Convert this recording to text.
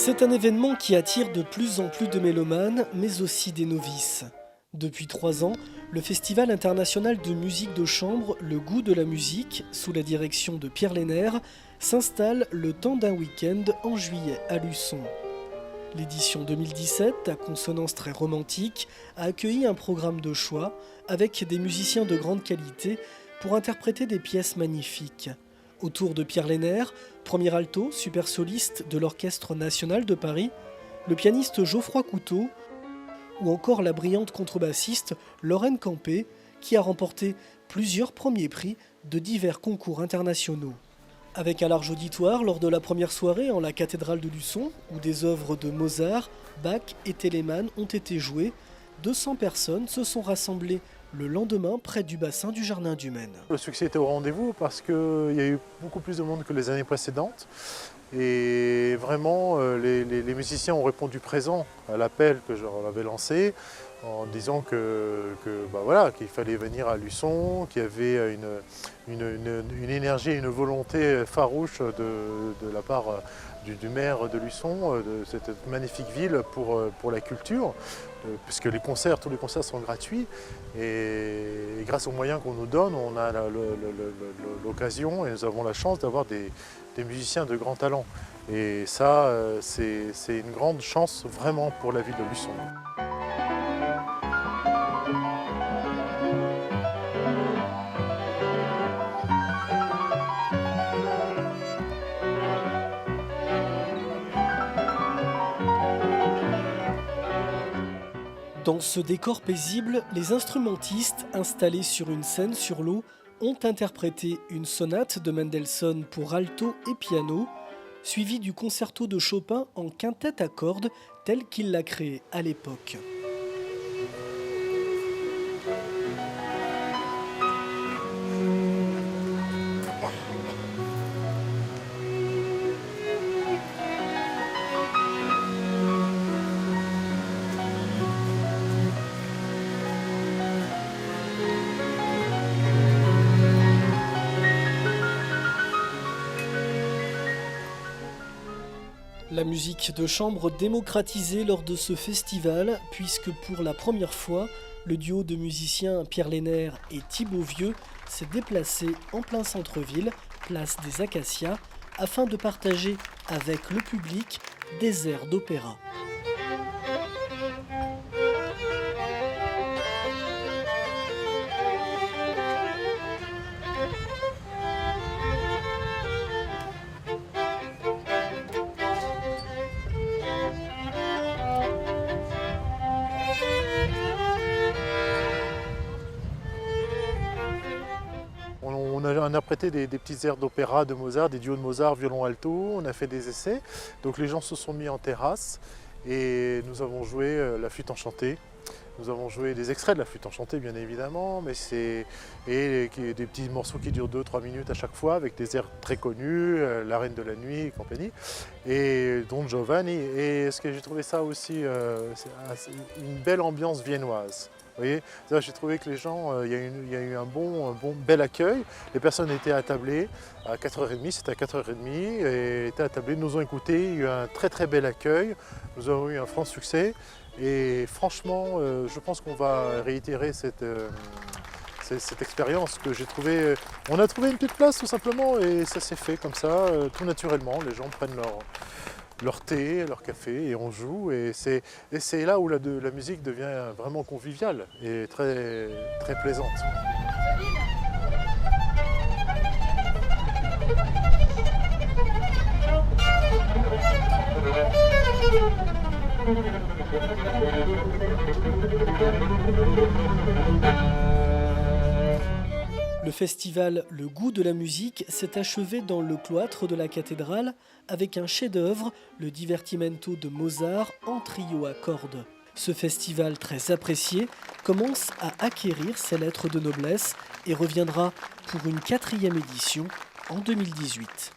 C'est un événement qui attire de plus en plus de mélomanes, mais aussi des novices. Depuis 3 ans, le Festival international de musique de chambre Le Goût de la musique, sous la direction de Pierre Lénaire, s'installe le temps d'un week-end en juillet à Luçon. L'édition 2017, à consonance très romantique, a accueilli un programme de choix avec des musiciens de grande qualité pour interpréter des pièces magnifiques. Autour de Pierre Lénaire, premier alto, super soliste de l'Orchestre national de Paris, le pianiste Geoffroy Couteau ou encore la brillante contrebassiste Lorraine Campé qui a remporté plusieurs premiers prix de divers concours internationaux. Avec un large auditoire lors de la première soirée en la cathédrale de Luçon, où des œuvres de Mozart, Bach et Telemann ont été jouées, 200 personnes se sont rassemblées le lendemain près du bassin du Jardin du Maine. Le succès était au rendez-vous parce qu'il y a eu beaucoup plus de monde que les années précédentes. Et vraiment, les musiciens ont répondu présent à l'appel que je leur avais lancé en disant qu'il fallait venir à Luçon, qu'il y avait une énergie et une volonté farouche de la part du maire de Luçon, de cette magnifique ville pour la culture, puisque tous les concerts sont gratuits. Et grâce aux moyens qu'on nous donne, on a l'occasion et nous avons la chance d'avoir des musiciens de grand talent. Et ça, c'est une grande chance vraiment pour la ville de Luçon. Dans ce décor paisible, les instrumentistes, installés sur une scène sur l'eau, ont interprété une sonate de Mendelssohn pour alto et piano, suivie du concerto de Chopin en quintette à cordes tel qu'il l'a créé à l'époque. La musique de chambre démocratisée lors de ce festival, puisque pour la première fois, le duo de musiciens Pierre Lénaire et Thibaut Vieux s'est déplacé en plein centre-ville, place des Acacias, afin de partager avec le public des airs d'opéra. On a interprété des petits airs d'opéra de Mozart, des duos de Mozart, violon-alto, on a fait des essais. Donc les gens se sont mis en terrasse et nous avons joué la flûte enchantée. Nous avons joué des extraits de la flûte enchantée bien évidemment, et des petits morceaux qui durent 2-3 minutes à chaque fois avec des airs très connus, La Reine de la Nuit et compagnie, et Don Giovanni. Et ce que j'ai trouvé ça aussi, c'est une belle ambiance viennoise. Vous voyez, j'ai trouvé que les gens, il y a eu un bel accueil. Les personnes étaient attablées à 4h30, c'était à 4h30, et étaient attablées, nous ont écoutés, il y a eu un très bel accueil. Nous avons eu un franc succès. Et franchement, je pense qu'on va réitérer cette expérience que j'ai trouvée. On a trouvé une petite place tout simplement et ça s'est fait comme ça, tout naturellement. Les gens prennent leur thé, leur café et on joue. Et c'est là où la musique devient vraiment conviviale et très plaisante. Le festival Le Goût de la musique s'est achevé dans le cloître de la cathédrale avec un chef-d'œuvre, le Divertimento de Mozart en trio à cordes. Ce festival très apprécié commence à acquérir ses lettres de noblesse et reviendra pour une 4e édition en 2018.